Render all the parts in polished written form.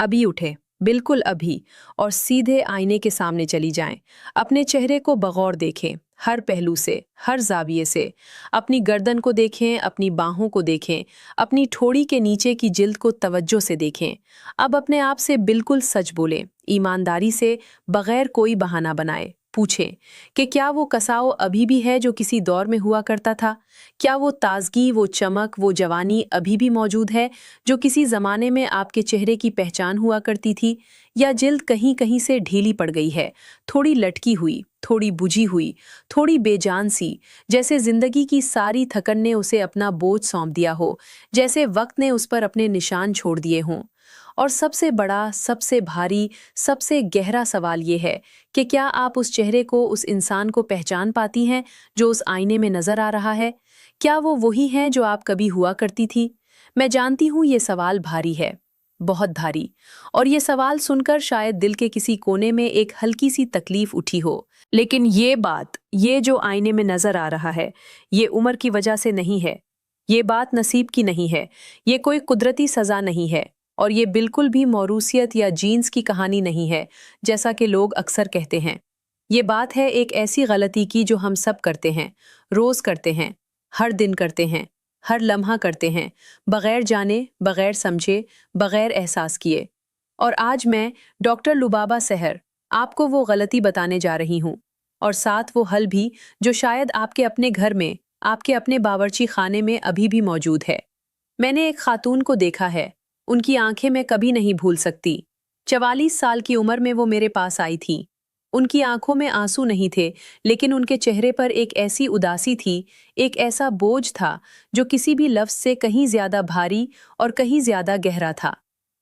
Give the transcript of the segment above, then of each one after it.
अभी उठे, बिल्कुल अभी, और सीधे आईने के सामने चली जाएं। अपने चेहरे को बगौर देखें, हर पहलू से, हर जाविये से। अपनी गर्दन को देखें, अपनी बाहों को देखें, अपनी ठोड़ी के नीचे की जिल्द को तवज्जो से देखें। अब अपने आप से बिल्कुल सच बोलें, ईमानदारी से, बगैर कोई बहाना बनाए। पूछें कि क्या वो कसाव अभी भी है जो किसी दौर में हुआ करता था? क्या वो ताजगी, वो चमक, वो जवानी अभी भी मौजूद है जो किसी जमाने में आपके चेहरे की पहचान हुआ करती थी? या जिल्द कहीं कहीं से ढीली पड़ गई है, थोड़ी लटकी हुई, थोड़ी बुझी हुई, थोड़ी बेजान सी, जैसे जिंदगी की सारी थकन ने उसे अपना बोझ सौंप दिया हो, जैसे वक्त ने उस पर अपने निशान छोड़ दिए हों। और सबसे बड़ा, सबसे भारी, सबसे गहरा सवाल ये है कि क्या आप उस चेहरे को, उस इंसान को पहचान पाती हैं जो उस आईने में नजर आ रहा है? क्या वो वही है जो आप कभी हुआ करती थी? मैं जानती हूँ ये सवाल भारी है, बहुत भारी। और ये सवाल सुनकर शायद दिल के किसी कोने में एक हल्की सी तकलीफ उठी हो। लेकिन ये बात, ये जो आईने में नजर आ रहा है, ये उम्र की वजह से नहीं है। ये बात नसीब की नहीं है। ये कोई कुदरती सजा नहीं है। और ये बिल्कुल भी मौरूसियत या जीन्स की कहानी नहीं है, जैसा कि लोग अक्सर कहते हैं। ये बात है एक ऐसी गलती की जो हम सब करते हैं, रोज करते हैं, हर दिन करते हैं, हर लम्हा करते हैं, बगैर जाने, बगैर समझे, बगैर एहसास किए। और आज मैं, डॉक्टर लुबाबा सहर, आपको वो गलती बताने जा रही हूँ, और साथ वो हल भी जो शायद आपके अपने घर में, आपके अपने बावर्ची खाने में अभी भी मौजूद है। मैंने एक खातून को देखा है, उनकी आंखें मैं कभी नहीं भूल सकती। 44 साल की उम्र में वो मेरे पास आई थी। उनकी आंखों में आंसू नहीं थे, लेकिन उनके चेहरे पर एक ऐसी उदासी थी, एक ऐसा बोझ था जो किसी भी लफ्ज से कहीं ज्यादा भारी और कहीं ज्यादा गहरा था।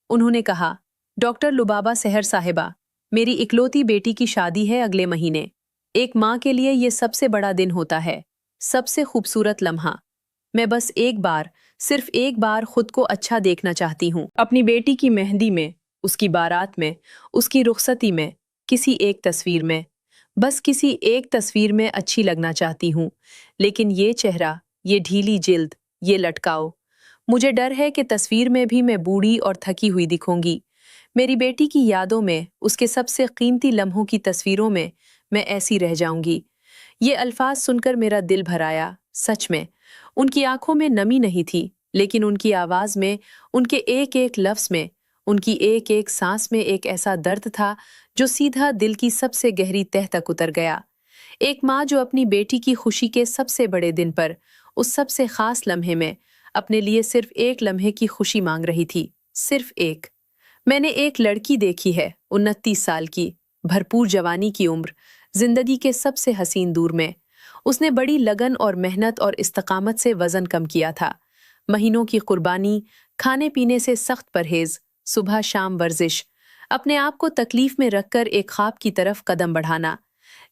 उन्होंने कहा, डॉक्टर लुबाबा सहर साहिबा, मेरी इकलौती बेटी की शादी है अगले महीने। एक माँ के लिए ये सबसे बड़ा दिन होता है, सबसे खूबसूरत लम्हा। मैं बस एक बार, सिर्फ एक बार खुद को अच्छा देखना चाहती हूँ, अपनी बेटी की मेहंदी में, उसकी बारात में, उसकी रुखसती में, किसी एक तस्वीर में, बस किसी एक तस्वीर में अच्छी लगना चाहती हूँ। लेकिन ये चेहरा, ये ढीली जिल्द, ये लटकाव, मुझे डर है कि तस्वीर में भी मैं बूढ़ी और थकी हुई दिखूंगी। मेरी बेटी की यादों में, उसके सबसे कीमती लम्हों की तस्वीरों में मैं ऐसी रह जाऊंगी। ये अल्फाज सुनकर मेरा दिल भर आया, सच में। उनकी आंखों में नमी नहीं थी, लेकिन उनकी आवाज में, उनके एक एक लफ्ज में, उनकी एक एक सांस में एक ऐसा दर्द था जो सीधा दिल की सबसे गहरी तह तक उतर गया। एक माँ जो अपनी बेटी की खुशी के सबसे बड़े दिन पर, उस सबसे खास लम्हे में, अपने लिए सिर्फ एक लम्हे की खुशी मांग रही थी, सिर्फ एक। मैंने एक लड़की देखी है, 29 साल की, भरपूर जवानी की उम्र, जिंदगी के सबसे हसीन दूर में। उसने बड़ी लगन और मेहनत और इस्तकामत से वजन कम किया था। महीनों की कुर्बानी, खाने पीने से सख्त परहेज, सुबह शाम वर्जिश, अपने आप को तकलीफ में रखकर एक ख्वाब की तरफ कदम बढ़ाना।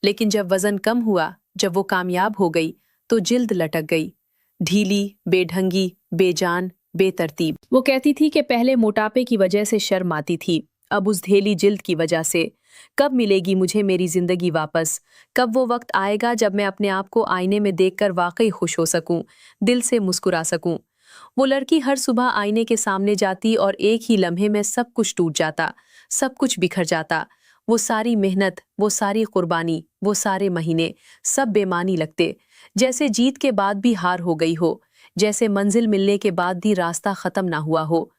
लेकिन जब वजन कम हुआ, जब वो कामयाब हो गई, तो जिल्द लटक गई, ढीली, बेढंगी, बेजान, बेतरतीब। वो कहती थी कि पहले मोटापे की वजह से शर्म आती थी, अब उस ढेली जिल्द की वजह से। कब मिलेगी मुझे मेरी जिंदगी वापस? कब वो वक्त आएगा जब मैं अपने आप को आईने में देखकर वाकई खुश हो सकूं, दिल से मुस्कुरा सकूं? वो लड़की हर सुबह आईने के सामने जाती और एक ही लम्हे में सब कुछ टूट जाता, सब कुछ बिखर जाता। वो सारी मेहनत, वो सारी कुर्बानी, वो सारे महीने, सब बेमानी लगते, जैसे जीत के बाद भी हार हो गई हो, जैसे मंजिल मिलने के बाद भी रास्ता खत्म ना हुआ हो।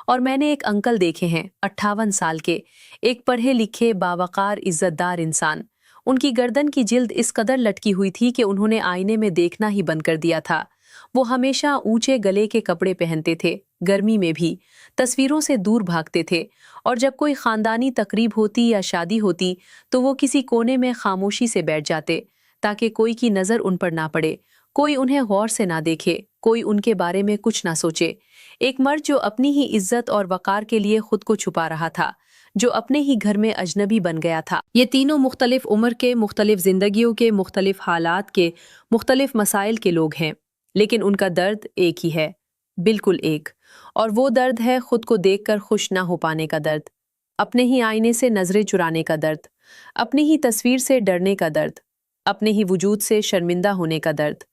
और मैंने एक अंकल देखे हैं, 58 साल के, एक पढ़े लिखे, बावकार, इज्जतदार इंसान। उनकी गर्दन की जिल्द इस कदर लटकी हुई थी कि उन्होंने आईने में देखना ही बंद कर दिया था। वो हमेशा ऊंचे गले के कपड़े पहनते थे, गर्मी में भी, तस्वीरों से दूर भागते थे, और जब कोई खानदानी तकरीब होती या शादी होती तो वो किसी कोने में खामोशी से बैठ जाते, ताकि कोई की नज़र उन पर ना पड़े, कोई उन्हें गौर से ना देखे, कोई उनके बारे में कुछ ना सोचे। एक मर्द जो अपनी ही इज्जत और वकार के लिए खुद को छुपा रहा था, जो अपने ही घर में अजनबी बन गया था। ये तीनों मुख्तलिफ उम्र के, मुख्तलिफ जिंदगियों के, मुख्तलिफ हालात के, मुख्तलिफ मसाइल के लोग हैं, लेकिन उनका दर्द एक ही है, बिल्कुल एक। और वो दर्द है खुद को देखकर खुश ना हो पाने का दर्द, अपने ही आईने से नजरें चुराने का दर्द, अपनी ही तस्वीर से डरने का दर्द, अपने ही वजूद से शर्मिंदा होने का दर्द।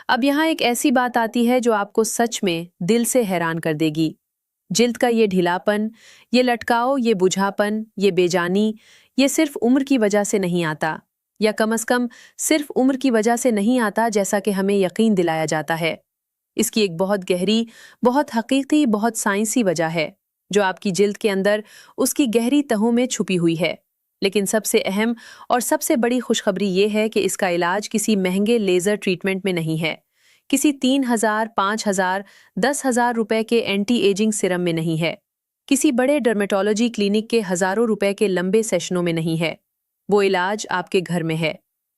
अब यहाँ एक ऐसी बात आती है जो आपको सच में दिल से हैरान कर देगी। जिल्द का ये ढीलापन, ये लटकाव, ये बुझापन, ये बेजानी, ये सिर्फ उम्र की वजह से नहीं आता, या कम से कम सिर्फ उम्र की वजह से नहीं आता जैसा कि हमें यकीन दिलाया जाता है। इसकी एक बहुत गहरी, बहुत हकीकी, बहुत साइंसी वजह है जो आपकी जिल्द के अंदर उसकी गहरी तहों में छुपी हुई है। लेकिन सबसे अहम और सबसे बड़ी खुशखबरी ये है कि इसका इलाज किसी महंगे लेज़र ट्रीटमेंट में नहीं है, किसी 3,000, 5,000, 10,000 रुपए के एंटी एजिंग सिरम में नहीं है, किसी बड़े डर्मेटोलॉजी क्लिनिक के हजारों रुपए के लंबे सेशनों में नहीं है। वो इलाज आपके घर में है,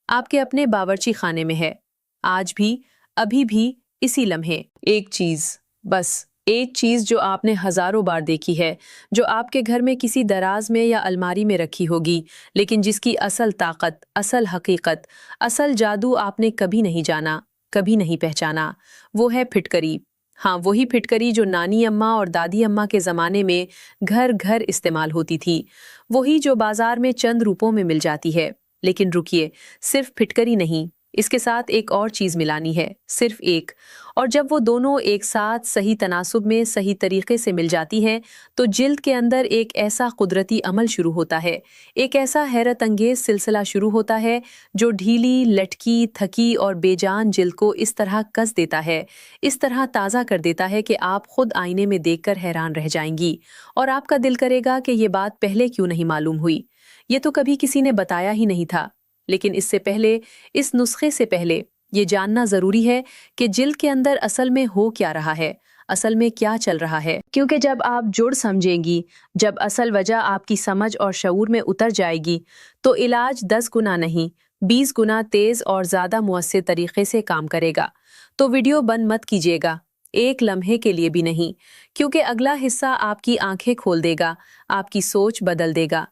आपके अपने बावर्ची खाने में है, आज भी, अभी भी, इसी लम्हे। एक चीज, बस एक चीज जो आपने हजारों बार देखी है, जो आपके घर में किसी दराज में या अलमारी में रखी होगी, लेकिन जिसकी असल ताकत, असल हकीकत, असल जादू आपने कभी नहीं जाना, कभी नहीं पहचाना, वो है फिटकरी। हाँ, वही फिटकरी जो नानी अम्मा और दादी अम्मा के ज़माने में घर घर इस्तेमाल होती थी, वही जो बाजार में चंद रूपों में मिल जाती है। लेकिन रुकिए, सिर्फ फिटकरी नहीं, इसके साथ एक और चीज़ मिलानी है, सिर्फ एक। और जब वो दोनों एक साथ सही तनासुब में सही तरीके से मिल जाती हैं, तो जिल्द के अंदर एक ऐसा कुदरती अमल शुरू होता है, एक ऐसा हैरत अंगेज सिलसिला शुरू होता है जो ढीली, लटकी, थकी और बेजान जिल्द को इस तरह कस देता है, इस तरह ताज़ा कर देता है कि आप खुद आईने में देखकर हैरान रह जाएंगी और आपका दिल करेगा कि ये बात पहले क्यों नहीं मालूम हुई, ये तो कभी किसी ने बताया ही नहीं था। लेकिन इससे पहले, इस नुस्खे से पहले, ये जानना जरूरी है कि जिल्द के अंदर असल में हो क्या रहा है, असल में क्या चल रहा है। क्योंकि जब आप जुड़ समझेंगी, जब असल वजह आपकी समझ और शऊर में उतर जाएगी, तो इलाज 10 गुना नहीं, 20 गुना तेज और ज्यादा मुअस्सिर तरीके से काम करेगा। तो वीडियो बंद मत कीजिएगा, एक लम्हे के लिए भी नहीं, क्योंकि अगला हिस्सा आपकी आंखें खोल देगा, आपकी सोच बदल देगा।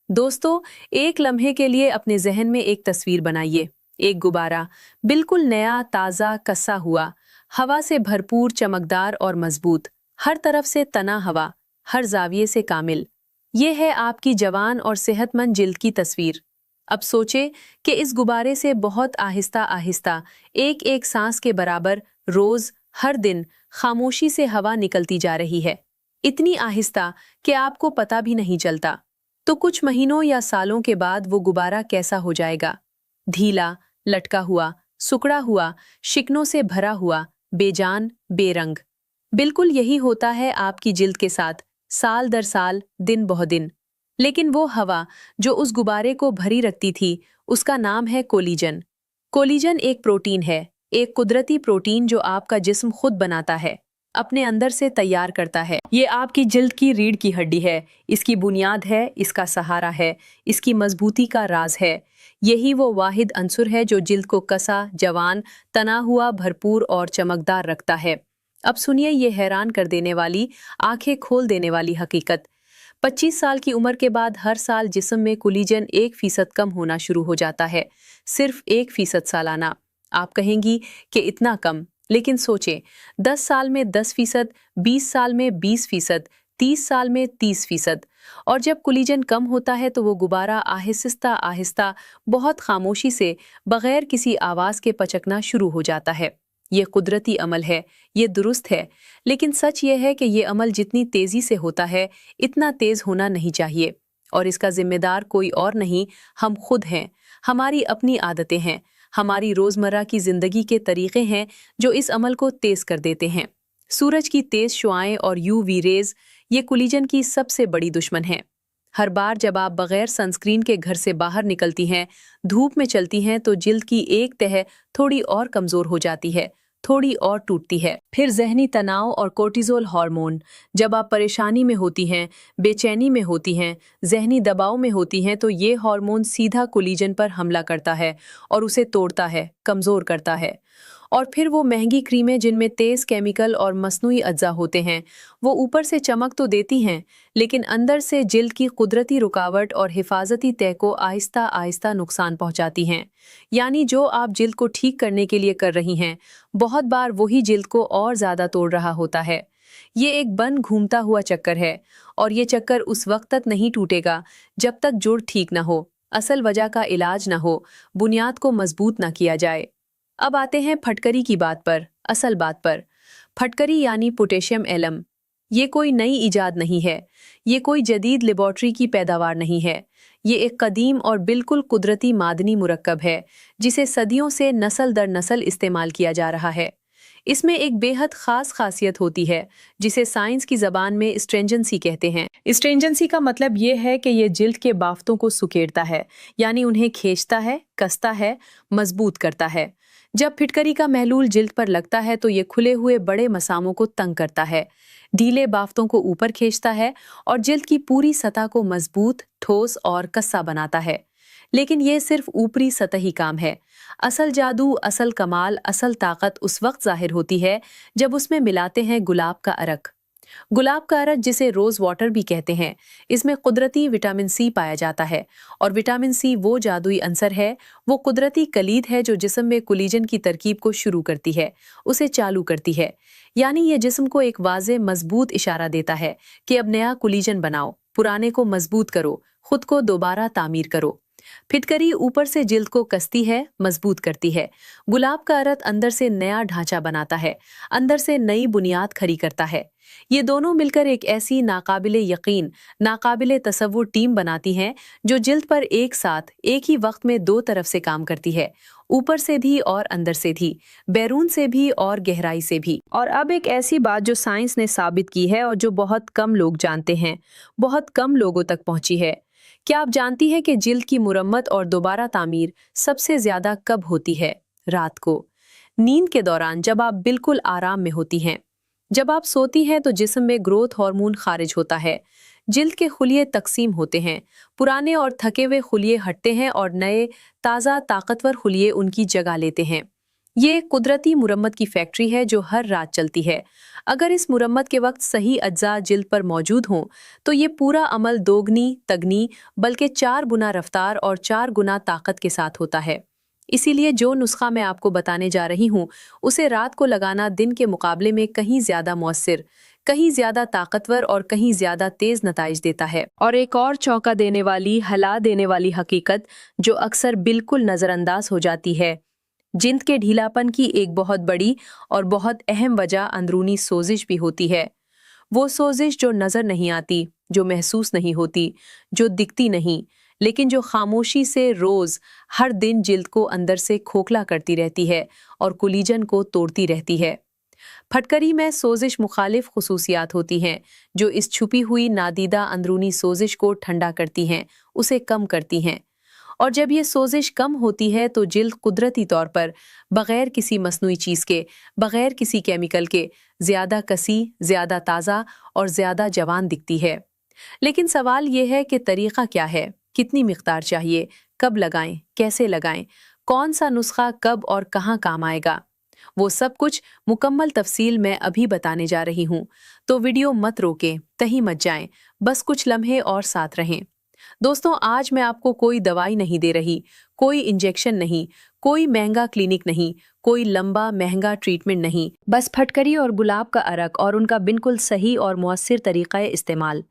दोस्तों, एक लम्हे के लिए अपने जहन में एक तस्वीर बनाइए, एक गुब्बारा, बिल्कुल नया, ताज़ा, कसा हुआ, हवा से भरपूर, चमकदार और मजबूत, हर तरफ से तना हवा, हर जाविये से कामिल। ये है आपकी जवान और सेहतमंद जिल्द की तस्वीर। अब सोचे कि इस गुब्बारे से बहुत आहिस्ता आहिस्ता, एक एक सांस के बराबर, रोज, हर दिन, खामोशी से हवा निकलती जा रही है, इतनी आहिस्ता कि आपको पता भी नहीं चलता। तो कुछ महीनों या सालों के बाद वो गुब्बारा कैसा हो जाएगा? ढीला, लटका हुआ, सुकड़ा हुआ, शिकनों से भरा हुआ, बेजान, बेरंग। बिल्कुल यही होता है आपकी जिल्द के साथ, साल दर साल, दिन बहु दिन। लेकिन वो हवा जो उस गुब्बारे को भरी रखती थी, उसका नाम है कोलिजन। कोलिजन एक प्रोटीन है, एक कुदरती प्रोटीन जो आपका जिस्म खुद बनाता है, अपने अंदर से तैयार करता है। ये आपकी जिल्द की रीढ़ की हड्डी है, इसकी बुनियाद है, इसका सहारा है, इसकी मजबूती का राज है। यही वो वाहिद अंसुर है जो जिल्द को कसा, जवान, तना हुआ, भरपूर और चमकदार रखता है। अब सुनिए ये हैरान कर देने वाली, आंखें खोल देने वाली हकीकत। 25 साल की उम्र के बाद हर साल जिस्म में कोलिजन 1% कम होना शुरू हो जाता है, सिर्फ 1% सालाना। आप कहेंगी कि इतना कम, लेकिन सोचें, 10 साल में 10%, 20 साल में 20%, 30 साल में 30%। और जब कोलिजन कम होता है तो वो गुब्बारा आहिस्ता आहिस्ता, बहुत खामोशी से, बगैर किसी आवाज़ के पचकना शुरू हो जाता है। ये कुदरती अमल है, ये दुरुस्त है, लेकिन सच ये है कि ये अमल जितनी तेज़ी से होता है, इतना तेज़ होना नहीं चाहिए। और इसका जिम्मेदार कोई और नहीं, हम खुद हैं, हमारी अपनी आदतें हैं, हमारी रोज़मर्रा की ज़िंदगी के तरीक़े हैं जो इस अमल को तेज़ कर देते हैं। सूरज की तेज़ शुआएं और यूवी रेज़, ये कोलिजन की सबसे बड़ी दुश्मन हैं। हर बार जब आप बगैर सनस्क्रीन के घर से बाहर निकलती हैं, धूप में चलती हैं, तो जिल्द की एक तह थोड़ी और कमज़ोर हो जाती है, थोड़ी और टूटती है। फिर ज़हनी तनाव और कोर्टिज़ोल हार्मोन, जब आप परेशानी में होती हैं, बेचैनी में होती हैं, ज़हनी दबाव में होती हैं, तो ये हार्मोन सीधा कोलिजन पर हमला करता है और उसे तोड़ता है, कमज़ोर करता है। और फिर वो महंगी क्रीमें जिनमें तेज़ केमिकल और मसनूई अज्जा होते हैं, वो ऊपर से चमक तो देती हैं, लेकिन अंदर से जिल्द की कुदरती रुकावट और हिफाजती तय को आहिस्ता आहिस्ता नुकसान पहुंचाती हैं। यानी जो आप जिल्द को ठीक करने के लिए कर रही हैं, बहुत बार वही जिल्द को और ज़्यादा तोड़ रहा होता है। ये एक बन घूमता हुआ चक्कर है, और ये चक्कर उस वक्त तक नहीं टूटेगा जब तक जुड़ ठीक ना हो, असल वजह का इलाज ना हो, बुनियाद को मजबूत ना किया जाए। अब आते हैं फटकरी की बात पर, असल बात पर। फटकरी यानी पोटेशियम एलम। ये कोई नई इजाद नहीं है, ये कोई जदीद लेबॉर्ट्री की पैदावार नहीं है। ये एक कदीम और बिल्कुल कुदरती मादनी मुरक्कब है, जिसे सदियों से नस्ल दर नस्ल इस्तेमाल किया जा रहा है। इसमें एक बेहद खास खासियत होती है, जिसे साइंस की ज़बान में स्ट्रेंजेंसी कहते हैं। स्ट्रेंजेंसी का मतलब ये है कि ये जिल्द के बाफ्तों को सुकेड़ता है, यानी उन्हें खींचता है, कसता है, मजबूत करता है। जब फिटकरी का महलूल जिल्द पर लगता है तो ये खुले हुए बड़े मसामों को तंग करता है, ढीले बाफ्तों को ऊपर खींचता है और जिल्द की पूरी सतह को मजबूत, ठोस और कस्सा बनाता है। लेकिन ये सिर्फ ऊपरी सतही काम है। असल जादू, असल कमाल, असल ताकत उस वक्त जाहिर होती है जब उसमें मिलाते हैं गुलाब का अरक। गुलाब का अरक, जिसे रोज वाटर भी कहते हैं, इसमें कुदरती विटामिन सी पाया जाता है। और विटामिन सी वो जादुई अंसर है, वो कुदरती कलीद है जो जिस्म में कोलेजन की तरकीब को शुरू करती है, उसे चालू करती है। यानी ये जिस्म को एक वाज़े मजबूत इशारा देता है कि अब नया कोलेजन बनाओ, पुराने को मजबूत करो, खुद को दोबारा तामीर करो। फिटकरी ऊपर से जिल्द को कसती है, मजबूत करती है। गुलाब का अरक अंदर से नया ढांचा बनाता है, अंदर से नई बुनियाद खड़ी करता है। ये दोनों मिलकर एक ऐसी नाकाबिले यकीन, नाकाबिले तसव्वुर टीम बनाती हैं जो जिल्द पर एक साथ, एक ही वक्त में दो तरफ से काम करती है, ऊपर से भी और अंदर से भी, बैरून से भी और गहराई से भी। और अब एक ऐसी बात जो साइंस ने साबित की है और जो बहुत कम लोग जानते हैं, बहुत कम लोगों तक पहुंची है। क्या आप जानती हैं कि जिल्द की मुरम्मत और दोबारा तामीर सबसे ज्यादा कब होती है? रात को, नींद के दौरान, जब आप बिल्कुल आराम में होती हैं। जब आप सोती हैं तो जिस्म में ग्रोथ हार्मोन खारिज होता है, जिल्द के खुलिये तकसीम होते हैं, पुराने और थके हुए खुलिये हटते हैं और नए ताज़ा ताकतवर खुलिये उनकी जगह लेते हैं। ये कुदरती मुरम्मत की फैक्ट्री है जो हर रात चलती है। अगर इस मुरम्मत के वक्त सही अज्जा जिल्द पर मौजूद हों तो ये पूरा अमल दोगनी तगनी बल्कि 4 गुना रफ्तार और 4 गुना ताकत के साथ होता है। इसीलिए जो नुस्खा मैं आपको बताने जा रही हूँ, उसे रात को लगाना दिन के मुकाबले में कहीं ज्यादा मौसर, कहीं ज्यादा ताकतवर और कहीं ज्यादा तेज नताइज देता है। और एक और चौंका देने वाली, हिला देने वाली हकीकत जो अक्सर बिल्कुल नजरअंदाज हो जाती है, जिल्द के ढीलापन की एक बहुत बड़ी और बहुत अहम वजह अंदरूनी सोजिश भी होती है। वो सोजिश जो नजर नहीं आती, जो महसूस नहीं होती, जो दिखती नहीं, लेकिन जो खामोशी से रोज हर दिन जिल्द को अंदर से खोखला करती रहती है और कोलेजन को तोड़ती रहती है। फटकरी में सोजिश मुखालिफ खुसूसियात होती हैं जो इस छुपी हुई नादीदा अंदरूनी सोजिश को ठंडा करती हैं, उसे कम करती हैं। और जब ये सोजिश कम होती है तो जिल्द कुदरती तौर पर, बगैर किसी मसनूई चीज़ के, बगैर किसी केमिकल के, ज़्यादा कसी, ज़्यादा ताज़ा और ज़्यादा जवान दिखती है। लेकिन सवाल ये है कि तरीक़ा क्या है, कितनी मिक़दार चाहिए, कब लगाएं, कैसे लगाएं, कौन सा नुस्खा कब और कहाँ काम आएगा, वो सब कुछ मुकम्मल तफसील मैं अभी बताने जा रही हूँ। तो वीडियो मत रोकें, कहीं मत जाएं, बस कुछ लम्हे और साथ रहें। दोस्तों, आज मैं आपको कोई दवाई नहीं दे रही, कोई इंजेक्शन नहीं, कोई महंगा क्लिनिक नहीं, कोई लंबा महंगा ट्रीटमेंट नहीं, बस फटकरी और गुलाब का अरक और उनका बिल्कुल सही और मुअस्सिर तरीक़ा इस्तेमाल।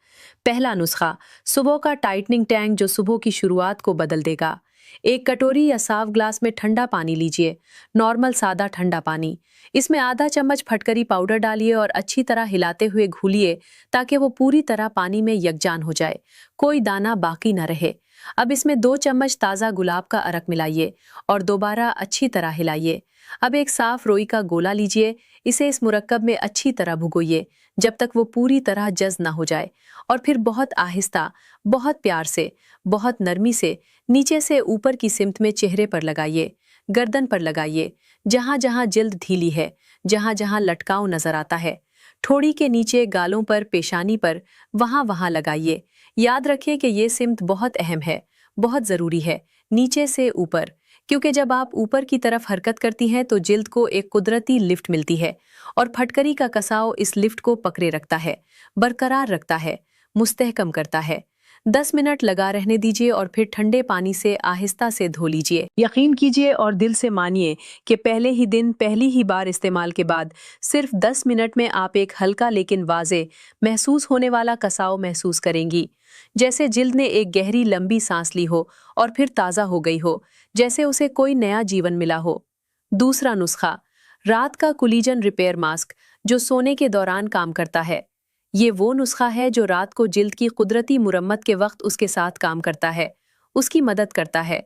पहला नुस्खा, सुबह का टाइटनिंग टैंक जो सुबह की शुरुआत को बदल देगा। एक कटोरी या साफ ग्लास में ठंडा पानी लीजिए, नॉर्मल सादा ठंडा पानी। इसमें आधा चम्मच फटकरी पाउडर डालिए और अच्छी तरह हिलाते हुए घोलिए ताकि वो पूरी तरह पानी में यकजान हो जाए, कोई दाना बाकी न रहे। अब इसमें 2 चम्मच ताज़ा गुलाब का अरक मिलाइए और दोबारा अच्छी तरह हिलाइए। अब एक साफ रोई का गोला लीजिए, इसे इस मुरक्कब में अच्छी तरह भुगोइए जब तक वो पूरी तरह जज़्ब ना हो जाए, और फिर बहुत आहिस्ता, बहुत प्यार से, बहुत नरमी से नीचे से ऊपर की सिमत में चेहरे पर लगाइए, गर्दन पर लगाइए, जहाँ जहाँ जिल्द ढीली है, जहाँ जहाँ लटकाव नजर आता है, ठोड़ी के नीचे, गालों पर, पेशानी पर, वहाँ वहाँ लगाइए। याद रखिए कि ये सिमत बहुत अहम है, बहुत ज़रूरी है, नीचे से ऊपर, क्योंकि जब आप ऊपर की तरफ हरकत करती हैं तो जिल्द को एक कुदरती लिफ्ट मिलती है और फटकरी का कसाव इस लिफ्ट को पकड़े रखता है, बरकरार रखता है, मुस्तहकम करता है। 10 मिनट लगा रहने दीजिए और फिर ठंडे पानी से आहिस्ता से धो लीजिए। यकीन कीजिए और दिल से मानिए कि पहले ही दिन, पहली ही बार इस्तेमाल के बाद सिर्फ 10 मिनट में आप एक हल्का लेकिन वाज़े महसूस होने वाला कसाव महसूस करेंगी, जैसे जिल्द ने एक गहरी लंबी सांस ली हो और फिर ताज़ा हो गई हो, जैसे उसे कोई नया जीवन मिला हो। दूसरा नुस्खा, रात का कोलेजन रिपेयर मास्क जो सोने के दौरान काम करता है। ये वो नुस्खा है जो रात को जिल्द की कुदरती मुरम्मत के वक्त उसके साथ काम करता है, उसकी मदद करता है।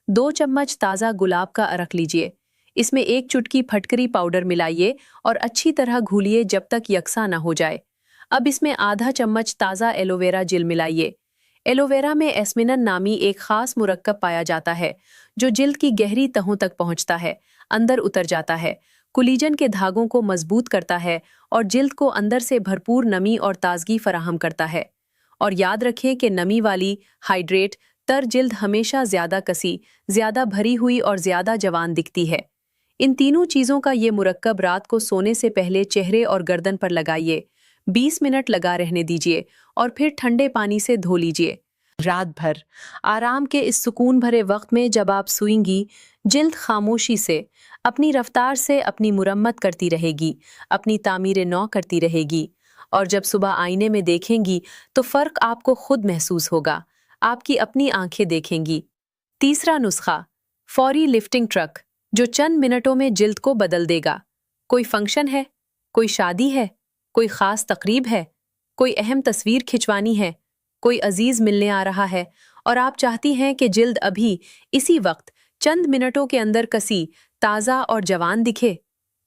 2 चम्मच ताज़ा गुलाब का अरक लीजिए। इसमें 1 चुटकी फटकरी पाउडर मिलाइए और अच्छी तरह घोलिए जब तक यकसा न हो जाए। अब इसमें आधा चम्मच ताज़ा एलोवेरा जेल मिलाइए। एलोवेरा में एस्मिनन नामी एक खास मुरक्कब पाया जाता है जो जिल्द की गहरी तहों तक पहुंचता है, अंदर उतर जाता है, कोलेजन के धागों को मजबूत करता है और जिल्द को अंदर से भरपूर नमी और ताजगी फराहम करता है। और याद रखें कि नमी वाली हाइड्रेट तर जिल्द हमेशा ज्यादा कसी, ज्यादा भरी हुई और ज्यादा जवान दिखती है। इन तीनों चीजों का ये मुरक्कब रात को सोने से पहले चेहरे और गर्दन पर लगाइए। 20 मिनट लगा रहने दीजिए और फिर ठंडे पानी से धो लीजिए। रात भर आराम के इस सुकून भरे वक्त में जब आप सूंगी, जिल्द खामोशी से, अपनी रफ्तार से अपनी मुरम्मत करती रहेगी, अपनी तामीर नौ करती रहेगी। और जब सुबह आईने में देखेंगी तो फर्क आपको खुद महसूस होगा, आपकी अपनी आंखें देखेंगी। तीसरा नुस्खा, फौरी लिफ्टिंग ट्रक, जो चंद मिनटों में जिल्द को बदल देगा। कोई फंक्शन है, कोई शादी है, कोई खास तकरीब है, कोई अहम तस्वीर खिंचवानी है, कोई अजीज मिलने आ रहा है और आप चाहती हैं कि जिल्द अभी इसी वक्त चंद मिनटों के अंदर कसी, ताज़ा और जवान दिखे,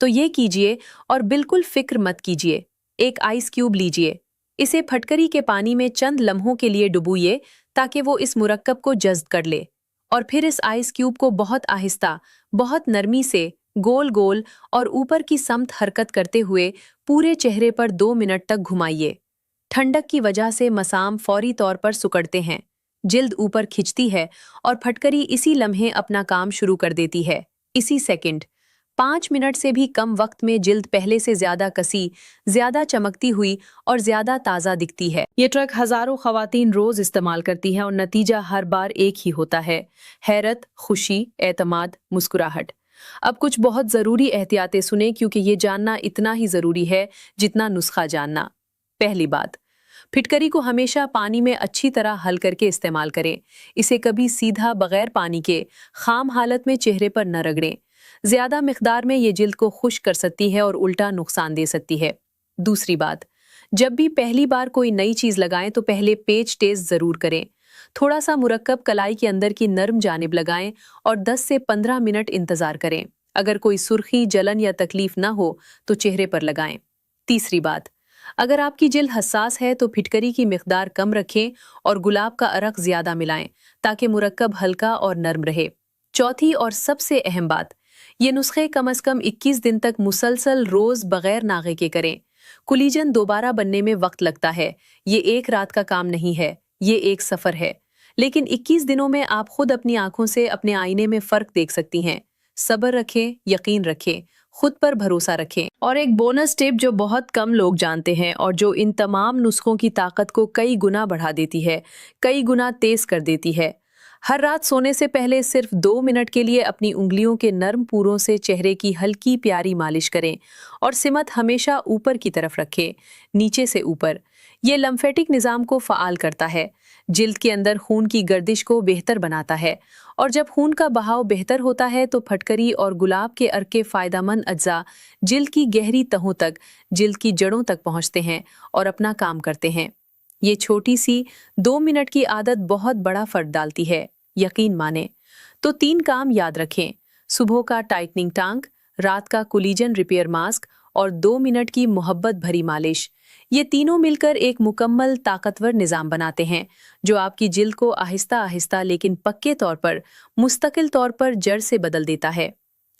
तो ये कीजिए और बिल्कुल फिक्र मत कीजिए। एक आइस क्यूब लीजिए, इसे फटकरी के पानी में चंद लम्हों के लिए डुबोइए ताकि वो इस मुरक्कब को जज्ब कर ले। और फिर इस आइस क्यूब को बहुत आहिस्ता, बहुत नरमी से गोल गोल और ऊपर की समत हरकत करते हुए पूरे चेहरे पर 2 मिनट तक घुमाइए। ठंडक की वजह से मसाम फौरी तौर पर सुकड़ते हैं, जिल्द ऊपर खिंचती है और फटकरी इसी लम्हे अपना काम शुरू कर देती है, इसी सेकंड। 5 मिनट से भी कम वक्त में जिल्द पहले से ज्यादा कसी, ज्यादा चमकती हुई और ज्यादा ताज़ा दिखती है। ये ट्रक हजारों खवातीन रोज इस्तेमाल करती हैं और नतीजा हर बार एक ही होता है, हैरत, खुशी, एतमाद, मुस्कुराहट। अब कुछ बहुत ज़रूरी एहतियातें सुने, क्योंकि ये जानना इतना ही ज़रूरी है जितना नुस्खा जानना। पहली बात, फिटकरी को हमेशा पानी में अच्छी तरह हल करके इस्तेमाल करें। इसे कभी सीधा बगैर पानी के खाम हालत में चेहरे पर न रगड़ें। ज्यादा मिकदार में ये जिल्द को खुश्क कर सकती है और उल्टा नुकसान दे सकती है। दूसरी बात, जब भी पहली बार कोई नई चीज लगाएं तो पहले पेच टेस्ट जरूर करें। थोड़ा सा मुरक्कब कलाई के अंदर की नर्म जानिब लगाएं और 10 से 15 मिनट इंतजार करें। अगर कोई सुर्खी, जलन या तकलीफ ना हो तो चेहरे पर लगाएं। तीसरी बात, अगर आपकी जिल्द हसास है तो फिटकरी की मिकदार कम रखें और गुलाब का अरक ज्यादा मिलाएं ताकि मुरक्कब हल्का और नर्म रहे। चौथी और सबसे अहम बात, ये नुस्खे कम से कम 21 दिन तक मुसलसल रोज बगैर नागे के करें। कोलेजन दोबारा बनने में वक्त लगता है, ये एक रात का काम नहीं है, ये एक सफर है। लेकिन 21 दिनों में आप खुद अपनी आंखों से अपने आईने में फर्क देख सकती हैं। सब्र रखें, यकीन रखें, खुद पर भरोसा रखें। और एक बोनस टिप जो बहुत कम लोग जानते हैं और जो इन तमाम नुस्खों की ताकत को कई गुना बढ़ा देती है, कई गुना तेज कर देती है। हर रात सोने से पहले सिर्फ 2 मिनट के लिए अपनी उंगलियों के नर्म पूरों से चेहरे की हल्की प्यारी मालिश करें और सिमत हमेशा ऊपर की तरफ रखें, नीचे से ऊपर। ये लम्फेटिक निज़ाम को फ़ाल करता है, जिल्द के अंदर खून की गर्दिश को बेहतर बनाता है और जब खून का बहाव बेहतर होता है तो फटकरी और गुलाब के अर्क के फ़ायदेमंद अज्जा जिल्द की गहरी तहों तक, जिल्द की जड़ों तक पहुँचते हैं और अपना काम करते हैं। ये छोटी सी 2 मिनट की आदत बहुत बड़ा फर्क डालती है, यकीन माने। तो 3 काम याद रखें, सुबह का टाइटनिंग टांग, रात का कोलेजन रिपेयर मास्क और 2 मिनट की मोहब्बत भरी मालिश। ये तीनों मिलकर एक मुकम्मल ताकतवर निज़ाम बनाते हैं जो आपकी जिल्द को आहिस्ता आहिस्ता लेकिन पक्के तौर पर, मुस्तकिल तौर पर जड़ से बदल देता है।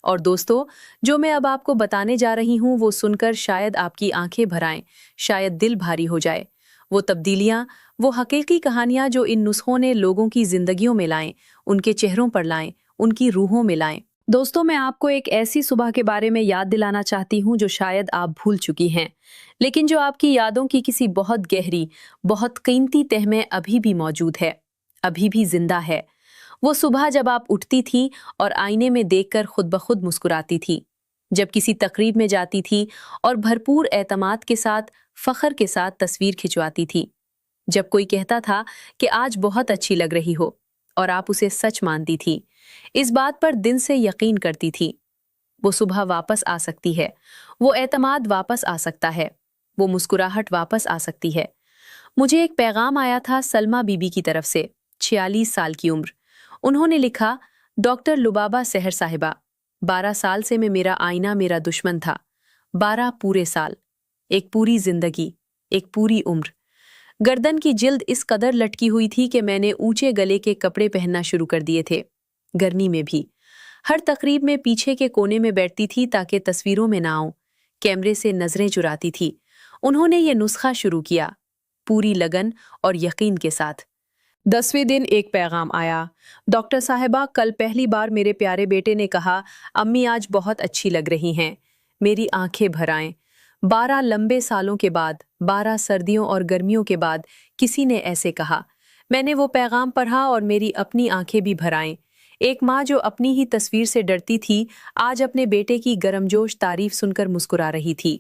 और दोस्तों, जो मैं अब आपको बताने जा रही हूँ वो सुनकर शायद आपकी आंखें भर आएं, शायद दिल भारी हो जाए। वो तब्दीलियाँ, वो हकीकी कहानियाँ जो इन नुस्खों ने लोगों की जिंदगियों में लाएं, उनके चेहरों पर लाएं, उनकी रूहों में लाएं। दोस्तों, मैं आपको एक ऐसी सुबह के बारे में याद दिलाना चाहती हूँ जो शायद आप भूल चुकी हैं, लेकिन जो आपकी यादों की किसी बहुत गहरी, बहुत कीमती तह में अभी भी मौजूद है, अभी भी जिंदा है। वो सुबह जब आप उठती थी और आईने में देखकर खुद ब खुद मुस्कुराती थी, जब किसी तकरीब में जाती थी और भरपूर एतमाद के साथ, फख्र के साथ तस्वीर खिंचवाती थी, जब कोई कहता था कि आज बहुत अच्छी लग रही हो और आप उसे सच मानती थी, इस बात पर दिन से यकीन करती थी। वो सुबह वापस आ सकती है, वो एतमाद वापस आ सकता है, वो मुस्कुराहट वापस आ सकती है। मुझे एक पैगाम आया था सलमा बीबी की तरफ से, 46 साल की उम्र। उन्होंने लिखा, डॉक्टर लुबाबा सहर साहिबा, 12 साल से मैं मेरा आईना मेरा दुश्मन था। 12 पूरे साल, एक पूरी जिंदगी, एक पूरी उम्र। गर्दन की जिल्द इस कदर लटकी हुई थी कि मैंने ऊंचे गले के कपड़े पहनना शुरू कर दिए थे, गर्मी में भी। हर तकरीब में पीछे के कोने में बैठती थी ताकि तस्वीरों में ना आऊं। कैमरे से नजरें चुराती थी। उन्होंने ये नुस्खा शुरू किया, पूरी लगन और यकीन के साथ। 10वें दिन एक पैगाम आया, डॉक्टर साहिबा, कल पहली बार मेरे प्यारे बेटे ने कहा, अम्मी आज बहुत अच्छी लग रही हैं। मेरी आंखें भर आएं। 12 लंबे सालों के बाद, 12 सर्दियों और गर्मियों के बाद किसी ने ऐसे कहा। मैंने वो पैगाम पढ़ा और मेरी अपनी आंखें भी भर आईं। एक माँ जो अपनी ही तस्वीर से डरती थी, आज अपने बेटे की गर्मजोश तारीफ सुनकर मुस्कुरा रही थी।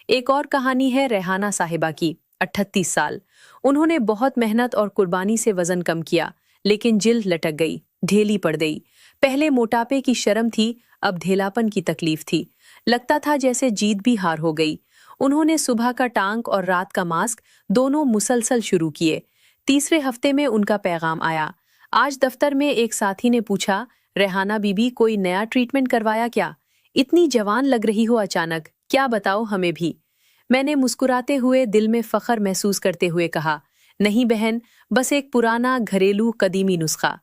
एक और कहानी है रेहाना साहिबा की, 38 साल। उन्होंने बहुत मेहनत और कुर्बानी से वजन कम किया, लेकिन जिल्द लटक गई, ढेली पड़ गई। पहले मोटापे की शर्म थी, अब ढेलापन की तकलीफ थी। लगता था जैसे जीत भी हार हो गई। उन्होंने सुबह का टांक और रात का मास्क दोनों मुसलसल शुरू किए। तीसरे हफ्ते में उनका पैगाम आया। आज दफ्तर में एक साथी ने पूछा, रेहाना बीबी, कोई नया ट्रीटमेंट करवाया क्या? इतनी जवान लग रही हो अचानक, क्या बताओ हमें भी। मैंने मुस्कुराते हुए दिल में फख्र महसूस करते हुए कहा, नहीं बहन, बस एक पुराना घरेलू कदीमी नुस्खा।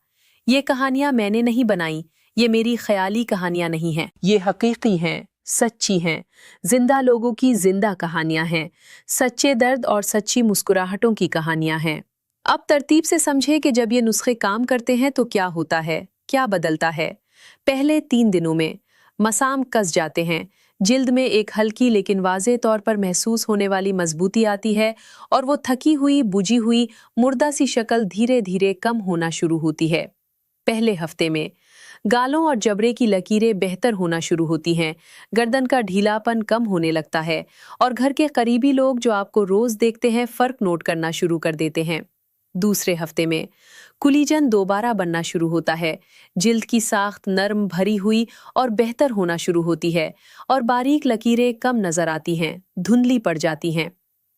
ये कहानियां मैंने नहीं बनाई, ये मेरी ख्याली कहानियां नहीं हैं, ये हकीकी हैं, सच्ची हैं। जिंदा लोगों की जिंदा कहानियां हैं, सच्चे दर्द और सच्ची मुस्कुराहटों की कहानियां हैं। अब तरतीब से समझे कि जब ये नुस्खे काम करते हैं तो क्या होता है, क्या बदलता है। पहले 3 दिनों में मसाम कस जाते हैं, जिल्द में एक हल्की लेकिन वाज़ेह तौर पर महसूस होने वाली मजबूती आती है और वो थकी हुई, बुझी हुई, मुर्दा सी शक्ल धीरे धीरे कम होना शुरू होती है। पहले हफ्ते में गालों और जबड़े की लकीरें बेहतर होना शुरू होती हैं, गर्दन का ढीलापन कम होने लगता है और घर के करीबी लोग जो आपको रोज देखते हैं फर्क नोट करना शुरू कर देते हैं। दूसरे हफ्ते में कुलीजन दोबारा बनना शुरू होता है, जिल्द की साख्त नरम, भरी हुई और बेहतर होना शुरू होती है और बारीक लकीरें कम नजर आती हैं, धुंधली पड़ जाती हैं।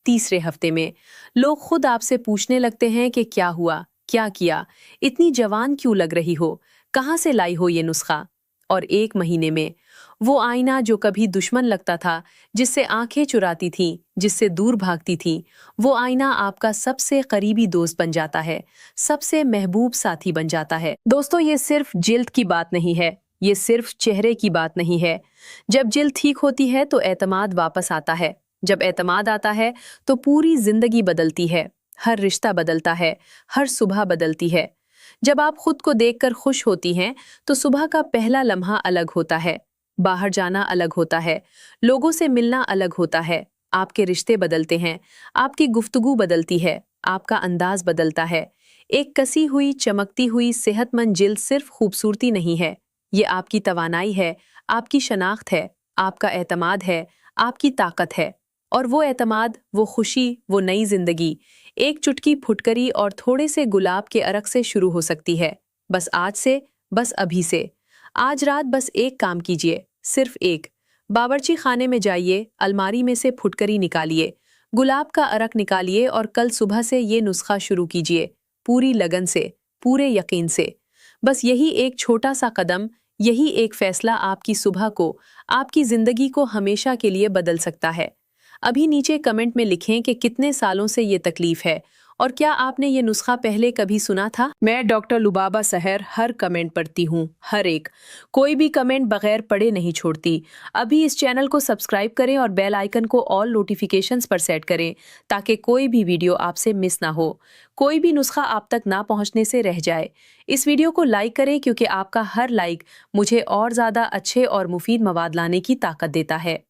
तीसरे हफ्ते में लोग खुद आपसे पूछने लगते हैं कि क्या हुआ, क्या किया, इतनी जवान क्यों लग रही हो, कहाँ से लाई हो ये नुस्खा। और 1 महीने में वो आईना जो कभी दुश्मन लगता था, जिससे आंखें चुराती थी, जिससे दूर भागती थी, वो आईना आपका सबसे करीबी दोस्त बन जाता है, सबसे महबूब साथी बन जाता है। दोस्तों, ये सिर्फ जिल्द की बात नहीं है, ये सिर्फ चेहरे की बात नहीं है। जब जिल्द ठीक होती है तो एतमाद वापस आता है। जब एतमाद आता है तो पूरी जिंदगी बदलती है, हर रिश्ता बदलता है, हर सुबह बदलती है। जब आप खुद को देखकर खुश होती हैं तो सुबह का पहला लम्हा अलग होता है, बाहर जाना अलग होता है, लोगों से मिलना अलग होता है, आपके रिश्ते बदलते हैं, आपकी गुफ्तगू बदलती है, आपका अंदाज बदलता है। एक कसी हुई, चमकती हुई, सेहतमंद जिल्द सिर्फ खूबसूरती नहीं है, ये आपकी तवानाई है, आपकी शनाख्त है, आपका एतमाद है, आपकी ताकत है। और वो एतमाद, वो खुशी, वो नई जिंदगी एक चुटकी फुटकरी और थोड़े से गुलाब के अरक से शुरू हो सकती है। बस आज से, बस अभी से। आज रात बस एक काम कीजिए, सिर्फ एक। बावर्ची खाने में जाइए, अलमारी में से फुटकरी निकालिए, गुलाब का अरक निकालिए और कल सुबह से ये नुस्खा शुरू कीजिए, पूरी लगन से, पूरे यकीन से। बस यही एक छोटा सा कदम, यही एक फैसला आपकी सुबह को, आपकी जिंदगी को हमेशा के लिए बदल सकता है। अभी नीचे कमेंट में लिखें कि कितने सालों से ये तकलीफ है और क्या आपने ये नुस्खा पहले कभी सुना था। मैं डॉक्टर लुबाबा सहर हर कमेंट पढ़ती हूँ, हर एक, कोई भी कमेंट बगैर पढ़े नहीं छोड़ती। अभी इस चैनल को सब्सक्राइब करें और बेल आइकन को ऑल नोटिफिकेशंस पर सेट करें ताकि कोई भी वीडियो आपसे मिस ना हो, कोई भी नुस्खा आप तक ना पहुँचने से रह जाए। इस वीडियो को लाइक करें क्योंकि आपका हर लाइक मुझे और ज़्यादा अच्छे और मुफीद मवाद लाने की ताकत देता है।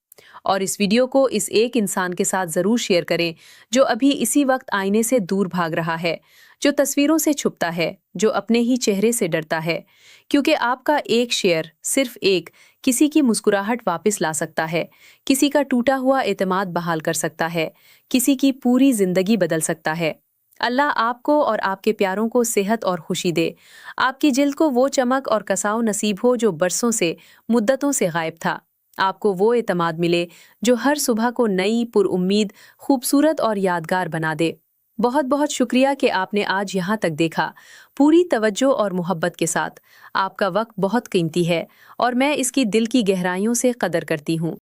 और इस वीडियो को इस एक इंसान के साथ ज़रूर शेयर करें जो अभी इसी वक्त आईने से दूर भाग रहा है, जो तस्वीरों से छुपता है, जो अपने ही चेहरे से डरता है। क्योंकि आपका एक शेयर, सिर्फ एक, किसी की मुस्कुराहट वापस ला सकता है, किसी का टूटा हुआ एतमाद बहाल कर सकता है, किसी की पूरी जिंदगी बदल सकता है। अल्लाह आपको और आपके प्यारों को सेहत और खुशी दे। आपकी जिल्द को वो चमक और कसाव नसीब हो जो बरसों से, मुद्दतों से गायब था। آپ کو وہ اعتماد ملے جو ہر صبح کو نئی پر امید، خوبصورت اور یادگار بنا دے۔ بہت بہت شکریہ کہ آپ نے آج یہاں تک دیکھا، پوری توجہ اور محبت کے ساتھ۔ آپ کا وقت بہت قیمتی ہے اور میں اس کی دل کی گہرائیوں سے قدر کرتی ہوں۔